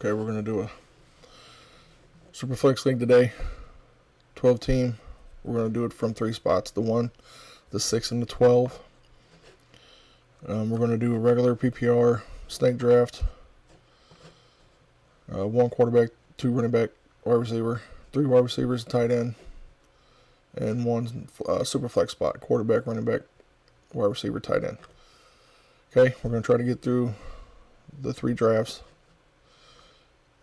Okay, we're going to do a Superflex league today. 12 team. We're going to do it from 3 spots. The 1, the 6, and the 12. We're going to do a regular PPR snake draft. 1 quarterback, 2 running back, wide receiver, 3 wide receivers, tight end, and 1 Superflex spot, quarterback, running back, wide receiver, tight end. Okay, we're going to try to get through the 3 drafts.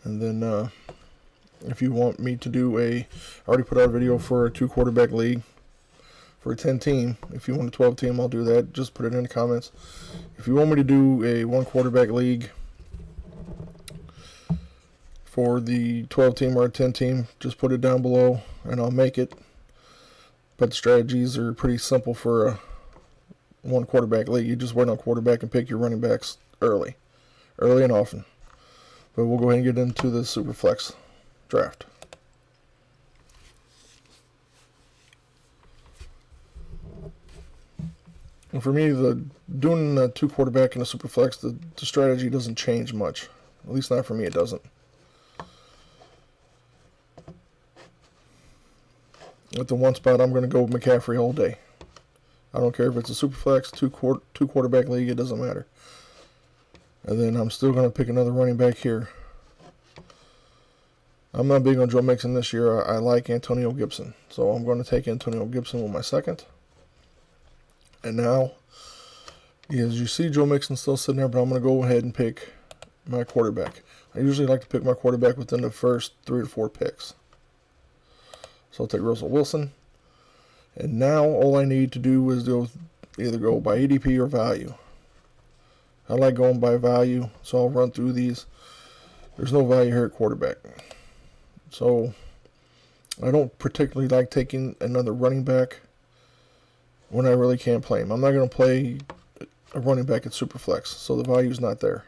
And then if you want me to do I already put out a video for a 2 quarterback league for a 10 team. If you want a 12 team, I'll do that. Just put it in the comments. If you want me to do a 1 quarterback league for the 12 team or a 10 team, just put it down below and I'll make it. But the strategies are pretty simple for a 1 quarterback league. You just wait on quarterback and pick your running backs early and often. But we'll go ahead and get into the Superflex draft. And for me, doing a 2 quarterback and a Superflex, the strategy doesn't change much. At least not for me, it doesn't. At the 1 spot, I'm going to go with McCaffrey all day. I don't care if it's a Superflex, 2 quarterback league, it doesn't matter. And then I'm still going to pick another running back here. I'm not big on Joe Mixon this year. I like Antonio Gibson. So I'm going to take Antonio Gibson with my 2nd. And now, as you see, Joe Mixon still sitting there, but I'm going to go ahead and pick my quarterback. I usually like to pick my quarterback within the first 3 to 4 picks. So I'll take Russell Wilson. And now all I need to do is either go by ADP or value. I like going by value, so I'll run through these. There's no value here at quarterback. So I don't particularly like taking another running back when I really can't play him. I'm not going to play a running back at Superflex, so the value's not there.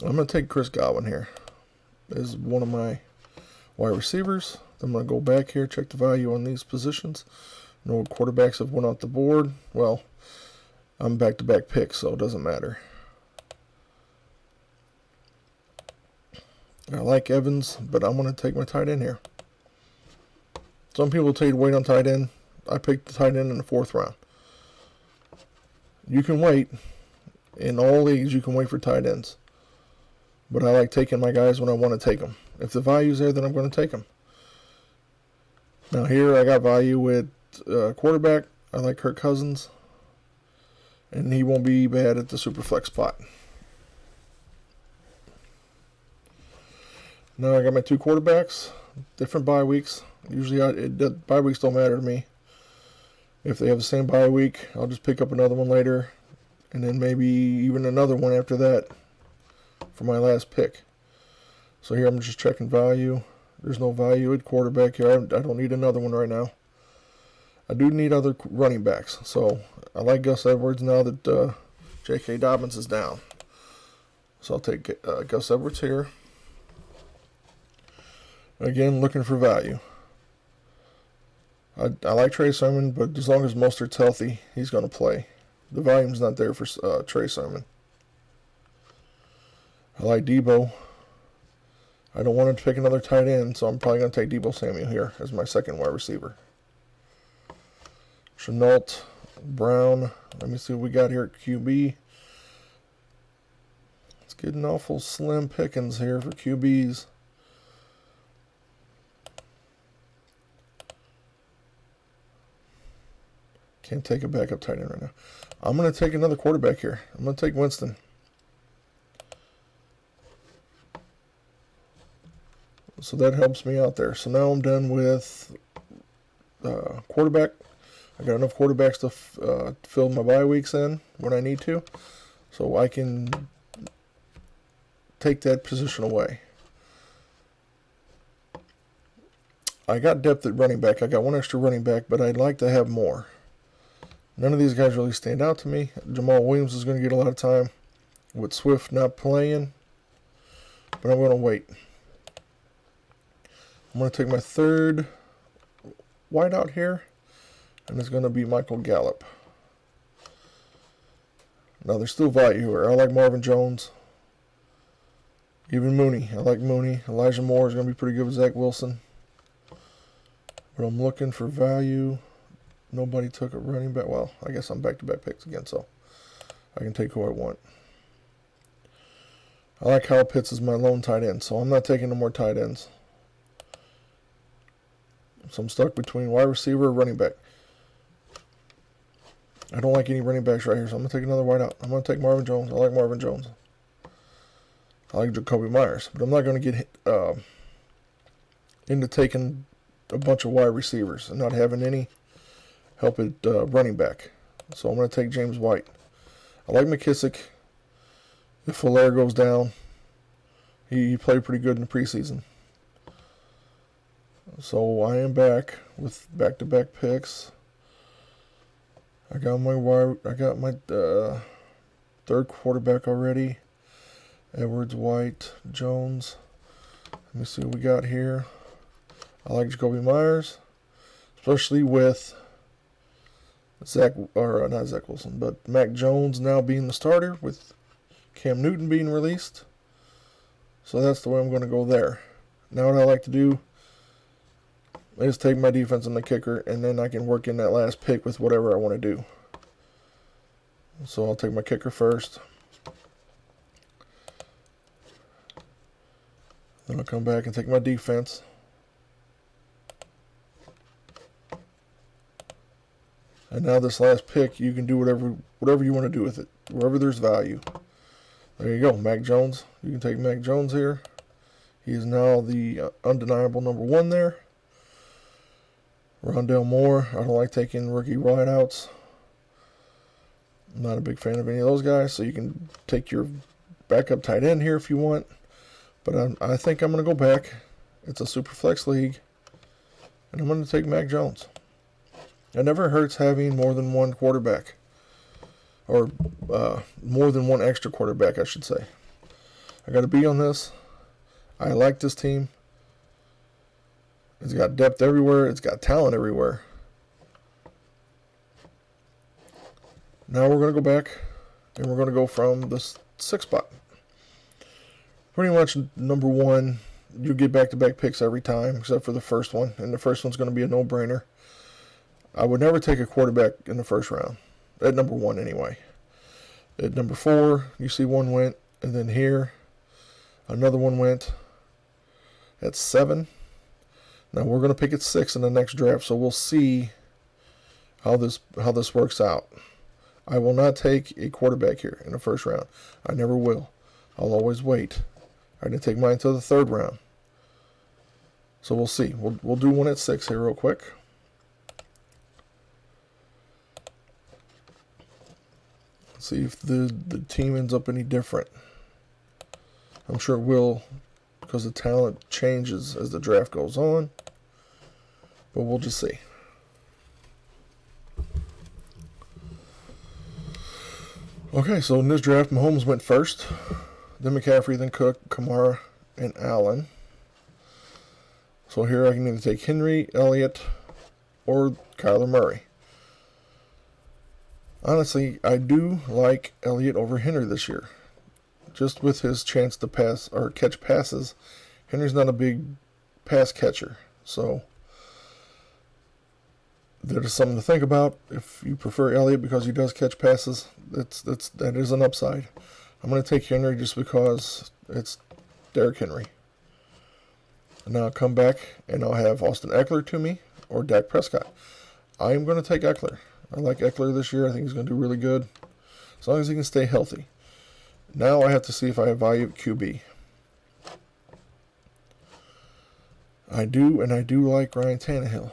I'm going to take Chris Godwin here as one of my wide receivers. I'm going to go back here, check the value on these positions. No quarterbacks have went off the board. Well, I'm back-to-back picks, so it doesn't matter. I like Evans, but I'm going to take my tight end here. Some people tell you to wait on tight end. I picked the tight end in the 4th round. You can wait. In all leagues, you can wait for tight ends. But I like taking my guys when I want to take them. If the value's there, then I'm going to take them. Now here I got value with quarterback. I like Kirk Cousins. And he won't be bad at the Superflex spot. Now I got my 2 quarterbacks. Different bye weeks. Usually bye weeks don't matter to me. If they have the same bye week, I'll just pick up another one later. And then maybe even another one after that for my last pick. So here I'm just checking value. There's no value at quarterback here. I don't need another one right now. I do need other running backs. So I like Gus Edwards now that J.K. Dobbins is down. So I'll take Gus Edwards here. Again, looking for value. I like Trey Sermon, but as long as Mostert's healthy, he's going to play. The volume's not there for Trey Sermon. I like Debo. I don't want to pick another tight end, so I'm probably going to take Debo Samuel here as my 2nd wide receiver. Chenault, Brown. Let me see what we got here at QB. It's getting awful slim pickings here for QBs. Can't take a backup tight end right now. I'm going to take another quarterback here. I'm going to take Winston. So that helps me out there. So now I'm done with quarterback. I got enough quarterbacks to fill my bye weeks in when I need to. So I can take that position away. I got depth at running back. I got 1 extra running back, but I'd like to have more. None of these guys really stand out to me. Jamal Williams is going to get a lot of time with Swift not playing, but I'm going to wait. I'm going to take my 3rd wideout here, and it's going to be Michael Gallup. Now, there's still value here. I like Marvin Jones. Even Mooney. I like Mooney. Elijah Moore is going to be pretty good with Zach Wilson. But I'm looking for value. Nobody took a running back. Well, I guess I'm back-to-back picks again, so I can take who I want. I like Kyle Pitts as my lone tight end, so I'm not taking no more tight ends. So I'm stuck between wide receiver or running back. I don't like any running backs right here, so I'm going to take another wide out. I'm going to take Marvin Jones. I like Marvin Jones. I like Jacoby Myers, but I'm not going to get into taking a bunch of wide receivers and not having any help at running back. So I'm going to take James White. I like McKissick. If Fuller goes down, he played pretty good in the preseason. So I am back with back-to-back picks. I got my third quarterback already. Edwards, White, Jones. Let me see what we got here. I like Jacoby Myers, especially with not Zach Wilson, but Mac Jones now being the starter with Cam Newton being released. So that's the way I'm going to go there. Now what I like to do is take my defense and the kicker, and then I can work in that last pick with whatever I want to do. So I'll take my kicker first. Then I'll come back and take my defense. And now this last pick, you can do whatever you want to do with it, wherever there's value. There you go, Mac Jones. You can take Mac Jones here. He is now the undeniable number one there. Rondale Moore. I don't like taking rookie wideouts. I'm not a big fan of any of those guys, so you can take your backup tight end here if you want. But I think I'm going to go back. It's a Superflex league, and I'm going to take Mac Jones. It never hurts having more than one quarterback, or more than one extra quarterback, I should say. I got to be on this. I like this team. It's got depth everywhere. It's got talent everywhere. Now we're going to go back, and we're going to go from the 6th spot. Pretty much number one, you get back-to-back picks every time, except for the first one, and the first one's going to be a no-brainer. I would never take a quarterback in the first round, at number one anyway. At number 4, you see one went, and then here, another one went at 7. Now we're going to pick at 6 in the next draft, so we'll see how this works out. I will not take a quarterback here in the first round. I never will. I'll always wait. I didn't take mine until the 3rd round. So we'll see. We'll do one at 6 here real quick. Let's see if the team ends up any different. I'm sure it will, because the talent changes as the draft goes on. But we'll just see. Okay, so in this draft, Mahomes went first. Then McCaffrey, then Cook, Kamara, and Allen. So here I can either take Henry, Elliott, or Kyler Murray. Honestly, I do like Elliott over Henry this year. Just with his chance to pass or catch passes. Henry's not a big pass catcher. So that is something to think about. If you prefer Elliott because he does catch passes, that is an upside. I'm going to take Henry just because it's Derrick Henry. And now I'll come back and I'll have Austin Eckler to me or Dak Prescott. I am going to take Eckler. I like Eckler this year. I think he's going to do really good as long as he can stay healthy. Now I have to see if I have value at QB. I do, and I do like Ryan Tannehill.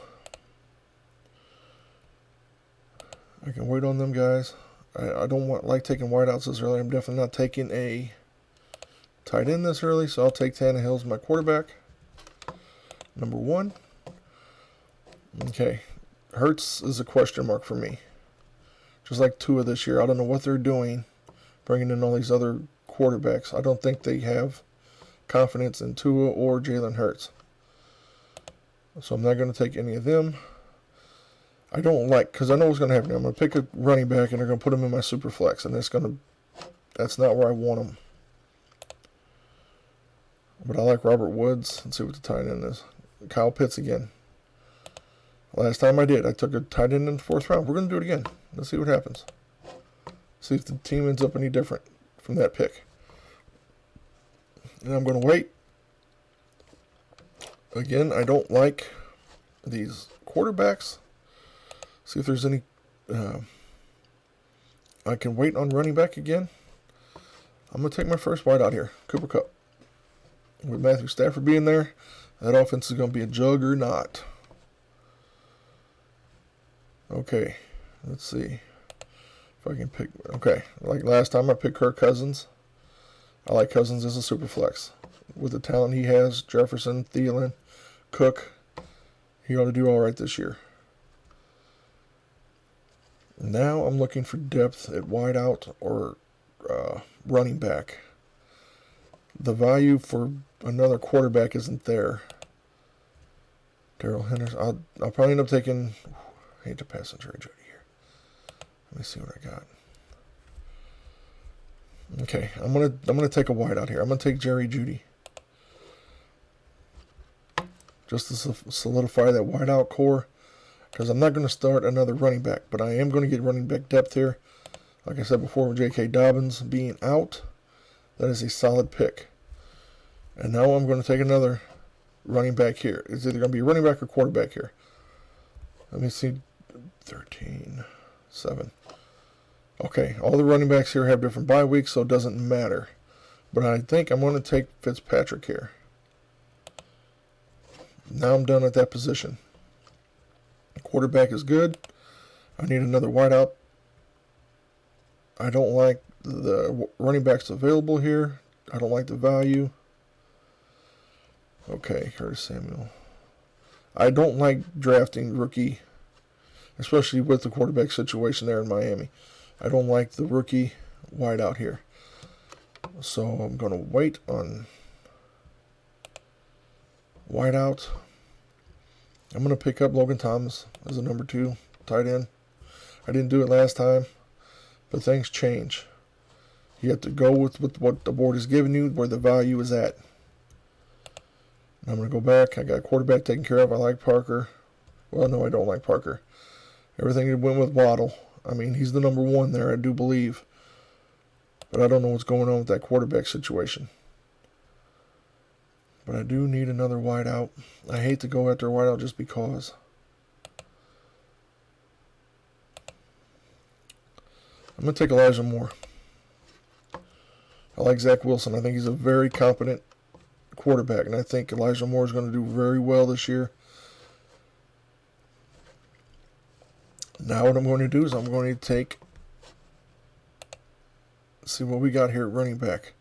I can wait on them guys. I don't like taking wideouts this early. I'm definitely not taking a tight end this early, so I'll take Tannehill as my quarterback. Number 1. Okay. Hurts is a question mark for me. Just like Tua this year. I don't know what they're doing, bringing in all these other quarterbacks. I don't think they have confidence in Tua or Jalen Hurts. So I'm not going to take any of them. I don't like, because I know what's going to happen. I'm going to pick a running back and they're going to put him in my Superflex, and that's not where I want him. But I like Robert Woods. Let's see what the tight end is. Kyle Pitts again. Last time I did, I took a tight end in the 4th round. We're going to do it again. Let's see what happens. See if the team ends up any different from that pick. And I'm going to wait. Again, I don't like these quarterbacks. See if there's any... I can wait on running back again. I'm going to take my first wide out here. Cooper Kupp. With Matthew Stafford being there, that offense is going to be a juggernaut. Okay, let's see if I can pick. Okay, like last time I picked Kirk Cousins. I like Cousins as a super flex. With the talent he has, Jefferson, Thielen, Cook, he ought to do all right this year. Now I'm looking for depth at wideout or running back. The value for another quarterback isn't there. Darrell Henderson. I'll probably end up taking. I hate to pass on Jerry Jeudy here. Let me see what I got. Okay, I'm gonna take a wideout here. I'm gonna take Jerry Jeudy. Just to solidify that wideout core, because I'm not going to start another running back, but I am going to get running back depth here. Like I said before, with J.K. Dobbins being out, that is a solid pick. And now I'm going to take another running back here. It's either going to be a running back or quarterback here. Let me see. 13, 7. Okay, all the running backs here have different bye weeks, so it doesn't matter. But I think I'm going to take Fitzpatrick here. Now I'm done at that position. Quarterback is good. I need another wideout. I don't like the running backs available here. I don't like the value. Okay, Curtis Samuel. I don't like drafting rookie, especially with the quarterback situation there in Miami. I don't like the rookie wideout here. So I'm going to wait on wideout. I'm going to pick up Logan Thomas as a number 2 tight end. I didn't do it last time, but things change. You have to go with what the board is giving you, where the value is at. And I'm going to go back. I got quarterback taken care of. I like Parker. Well, no, I don't like Parker. Everything went with Waddle. I mean, he's the number 1 there, I do believe. But I don't know what's going on with that quarterback situation. But I do need another wideout. I hate to go after a wideout just because. I'm going to take Elijah Moore. I like Zach Wilson. I think he's a very competent quarterback. And I think Elijah Moore is going to do very well this year. Now what I'm going to do is I'm going to take. See what we got here at running back.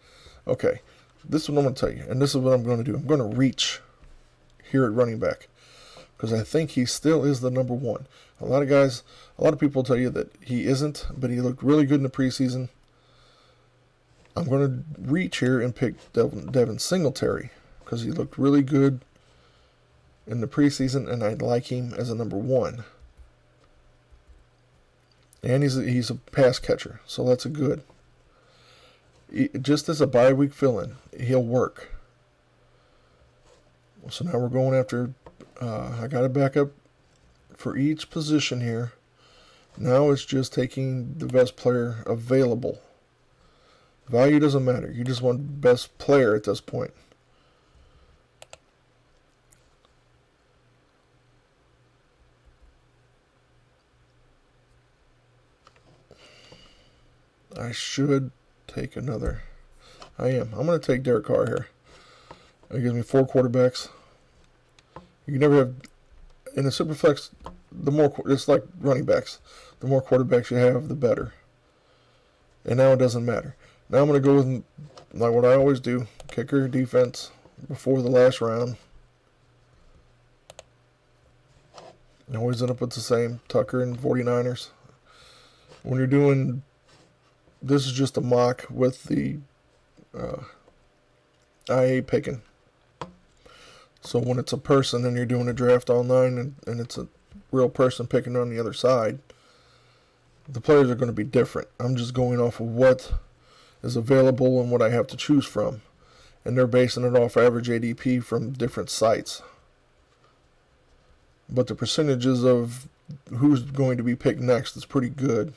Okay. This is what I'm going to tell you, and this is what I'm going to do. I'm going to reach here at running back because I think he still is the number 1. A lot of people tell you that he isn't, but he looked really good in the preseason. I'm going to reach here and pick Devin Singletary because he looked really good in the preseason, and I like him as a number 1. And he's a pass catcher, so that's a good. Just as a bye week fill-in, he'll work. So now we're going after. I got a backup for each position here. Now it's just taking the best player available. Value doesn't matter. You just want best player at this point. I should take another. I am. I'm going to take Derek Carr here. It gives me 4 quarterbacks. You can never have in a Superflex. It's like running backs. The more quarterbacks you have, the better. And now it doesn't matter. Now I'm going to go with like what I always do: kicker, defense before the last round. I always end up with the same Tucker and 49ers. When you're doing. This is just a mock with the IA picking. So when it's a person and you're doing a draft online and it's a real person picking on the other side, the players are going to be different. I'm just going off of what is available and what I have to choose from. And they're basing it off average ADP from different sites. But the percentages of who's going to be picked next is pretty good.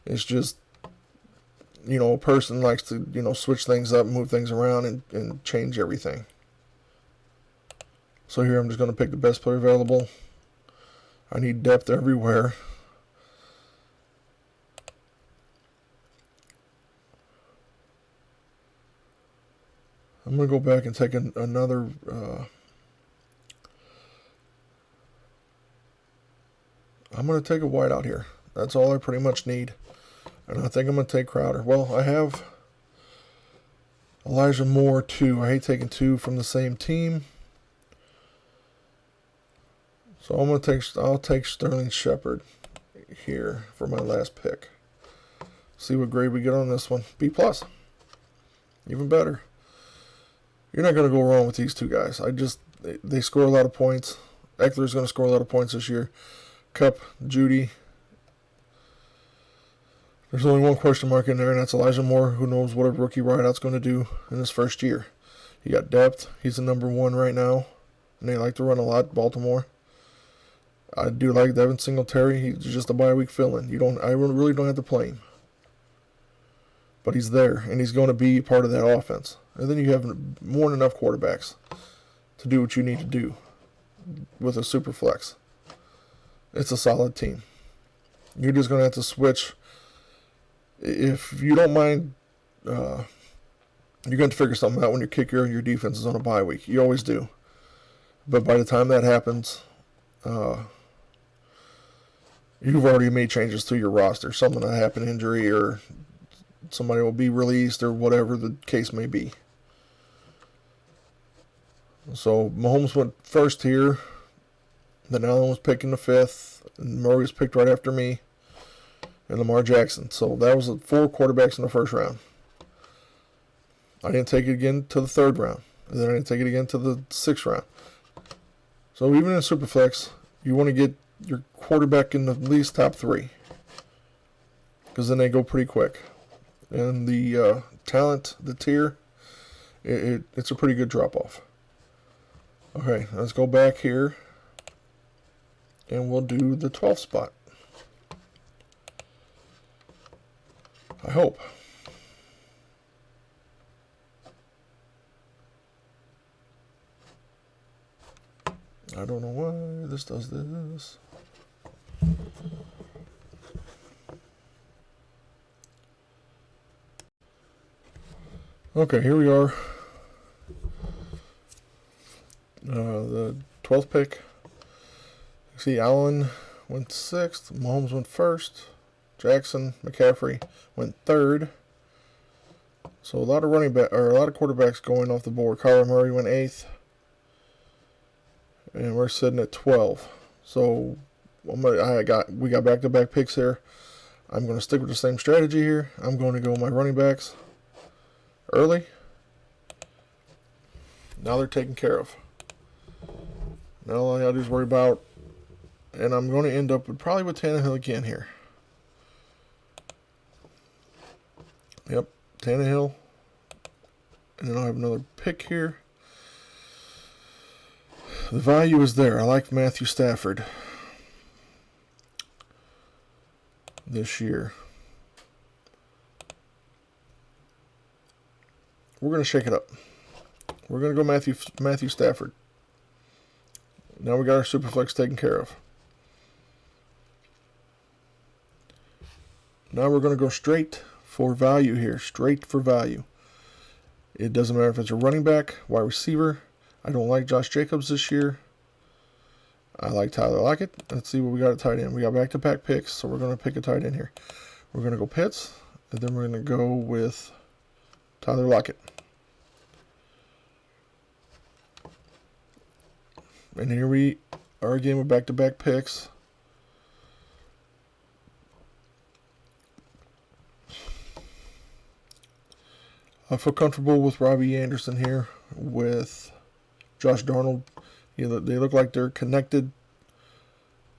It's just, a person likes to, switch things up, move things around, and change everything. So here I'm just going to pick the best player available. I need depth everywhere. I'm going to go back and take another... I'm going to take a white out here. That's all I pretty much need. And I think I'm going to take Crowder. Well, I have Elijah Moore too. I hate taking two from the same team. So I'll take Sterling Shepard here for my last pick. See what grade we get on this one. B+. Even better. You're not going to go wrong with these two guys. They score a lot of points. Eckler's going to score a lot of points this year. Cup, Judy. There's only one question mark in there, and that's Elijah Moore. Who knows what a rookie wideout's going to do in his first year. He got depth. He's the number one right now, and they like to run a lot, Baltimore. I do like Devin Singletary. He's just a bye-week fill-in. I really don't have to play him. But he's there, and he's going to be part of that offense. And then you have more than enough quarterbacks to do what you need to do with a Superflex. It's a solid team. You're just going to have to switch. If you don't mind, you're going to figure something out when your kicker and your defense is on a bye week. You always do. But by the time that happens, you've already made changes to your roster. Something will happen, injury, or somebody will be released, or whatever the case may be. So Mahomes went first here. Then Allen was picked in the fifth. And Murray was picked right after me. And Lamar Jackson. So that was 4 quarterbacks in the first round. I didn't take it again to the third round. And then I didn't take it again to the 6th round. So even in Superflex, you want to get your quarterback in the at least top 3. Because then they go pretty quick. And the talent, the tier, it's a pretty good drop-off. Okay, let's go back here. And we'll do the 12th spot. I hope. I don't know why this does this. Okay, here we are. The 12th pick. See, Allen went 6th. Mahomes went 1st. Jackson, McCaffrey went 3rd. So a lot of quarterbacks going off the board. Kyler Murray went 8th. And we're sitting at 12. So we got back-to-back picks here. I'm going to stick with the same strategy here. I'm going to go my running backs early. Now they're taken care of. Now all I got to do is worry about, and I'm going to end up probably with Tannehill again here. Yep, Tannehill. And then I'll have another pick here. The value is there. I like Matthew Stafford this year. We're going to shake it up. We're going to go Matthew Stafford. Now we got our Superflex taken care of. Now we're going to go straight for value here. Straight for value. It doesn't matter if it's a running back, wide receiver. I don't like Josh Jacobs this year. I like Tyler Lockett. Let's see what we got at tight end. We got back-to-back picks, so we're going to pick a tight end here. We're going to go Pitts, and then we're going to go with Tyler Lockett. And here we are again with back-to-back picks. I feel comfortable with Robbie Anderson here with Josh Darnold. They look like they're connected.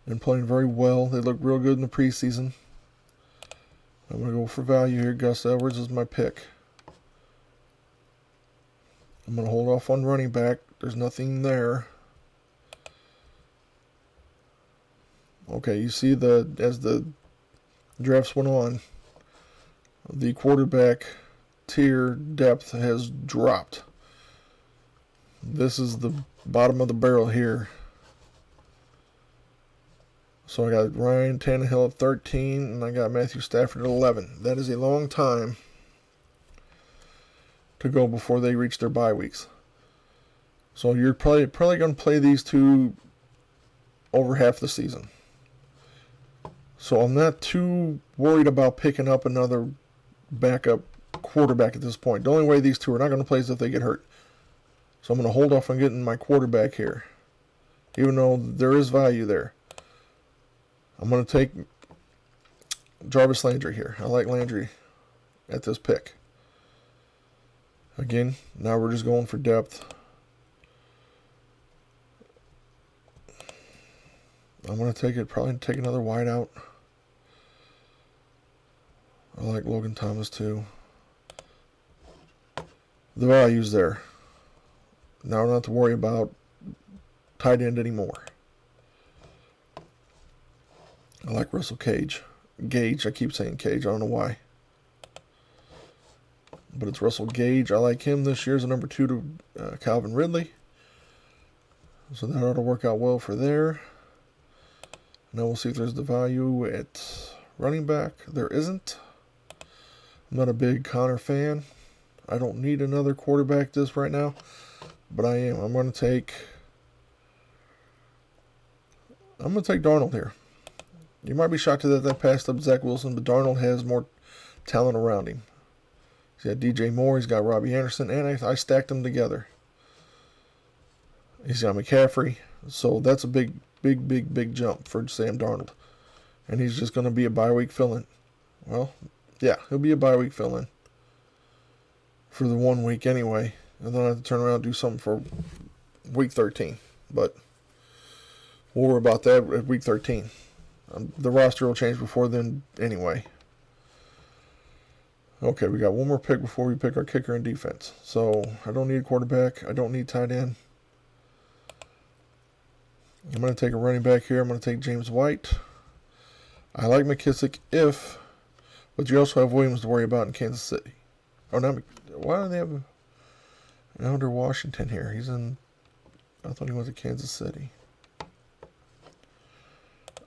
and playing very well. They look real good in the preseason. I'm going to go for value here. Gus Edwards is my pick. I'm going to hold off on running back. There's nothing there. Okay, you see as the drafts went on, the quarterback tier depth has dropped. This is the bottom of the barrel here. So I got Ryan Tannehill at 13, and I got Matthew Stafford at 11. That is a long time to go before they reach their bye weeks. So you're probably going to play these two over half the season. So I'm not too worried about picking up another backup quarterback at this point. The only way these two are not going to play is if they get hurt. So I'm going to hold off on getting my quarterback here, even though there is value there. I'm going to take Jarvis Landry here. I like Landry at this pick. Again, now we're just going for depth. I'm going to probably take another wideout. I like Logan Thomas too. The value's there. Now I don't have to worry about tight end anymore. I like Russell Gage. I keep saying Cage. I don't know why. But it's Russell Gage. I like him this year as a number 2 to Calvin Ridley. So that ought to work out well for there. Now we'll see if there's the value at running back. There isn't. I'm not a big Connor fan. I don't need another quarterback this right now. But I am. I'm going to take Darnold here. You might be shocked that I passed up Zach Wilson, but Darnold has more talent around him. He's got DJ Moore, he's got Robbie Anderson, and I stacked them together. He's got McCaffrey, so that's a big jump for Sam Darnold. And he's just going to be a bye week fill-in. Well, yeah, he'll be a bye week fill-in for the 1 week anyway. And then I have to turn around and do something for week 13. But we'll worry about that at week 13. The roster will change before then anyway. Okay, we got one more pick before we pick our kicker and defense. So I don't need a quarterback. I don't need tight end. I'm going to take a running back here. I'm going to take James White. I like McKissick but you also have Williams to worry about in Kansas City. Oh, now, why do they have Elder Washington here? I thought he went to Kansas City.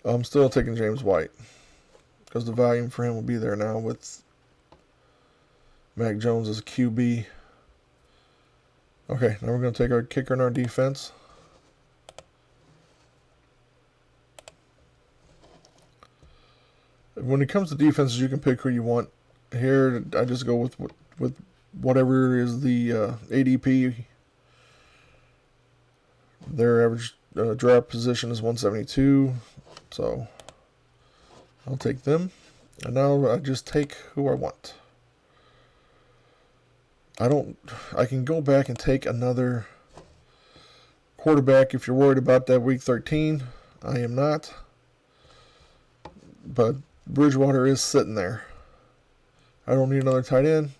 I'm still taking James White because the volume for him will be there now with Mac Jones as a QB. Okay, now we're going to take our kicker and our defense. When it comes to defenses, you can pick who you want. Here, I just go with whatever is the ADP. Their average draft position is 172. So I'll take them. And now I just take who I want. I can go back and take another quarterback if you're worried about that week 13. I am not. But Bridgewater is sitting there. I don't need another tight end.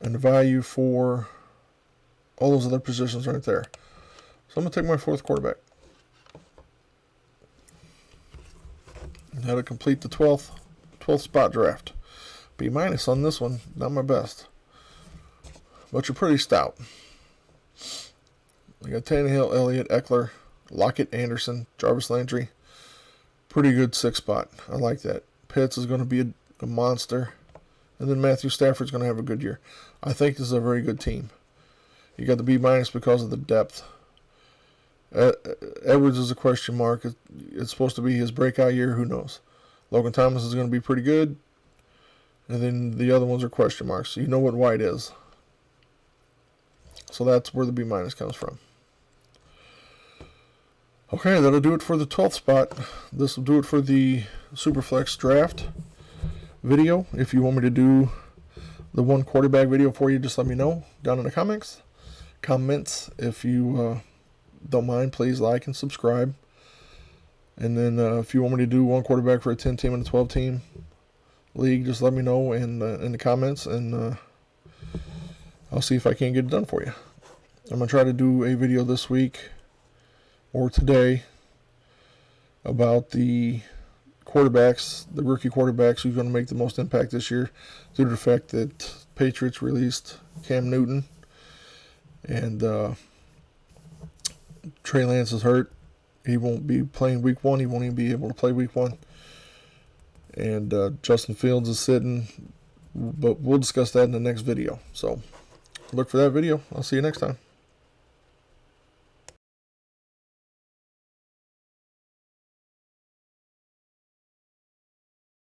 And the value for all those other positions right there. So I'm going to take my 4th quarterback. And that'll complete the 12th spot draft. B- on this one. Not my best. But you're pretty stout. I got Tannehill, Elliott, Eckler, Lockett, Anderson, Jarvis Landry. Pretty good 6th spot. I like that. Pitts is going to be a monster. And then Matthew Stafford's going to have a good year. I think this is a very good team. You got the B- because of the depth. Edwards is a question mark. It's supposed to be his breakout year. Who knows? Logan Thomas is going to be pretty good. And then the other ones are question marks. So you know what White is. So that's where the B- comes from. Okay, that'll do it for the 12th spot. This will do it for the Superflex draft video. If you want me to do the 1 quarterback video for you, just let me know down in the comments. If you don't mind, please like and subscribe. And then if you want me to do one quarterback for a 10 team and a 12 team league, just let me know in the comments, and I'll see if I can't get it done for you. I'm going to try to do a video this week or today about the quarterbacks, the rookie quarterbacks who's going to make the most impact this year, due to the fact that Patriots released Cam Newton, and Trey Lance is hurt. He won't be playing week 1. He won't even be able to play week 1. And Justin Fields is sitting, but we'll discuss that in the next video. So look for that video. I'll see you next time.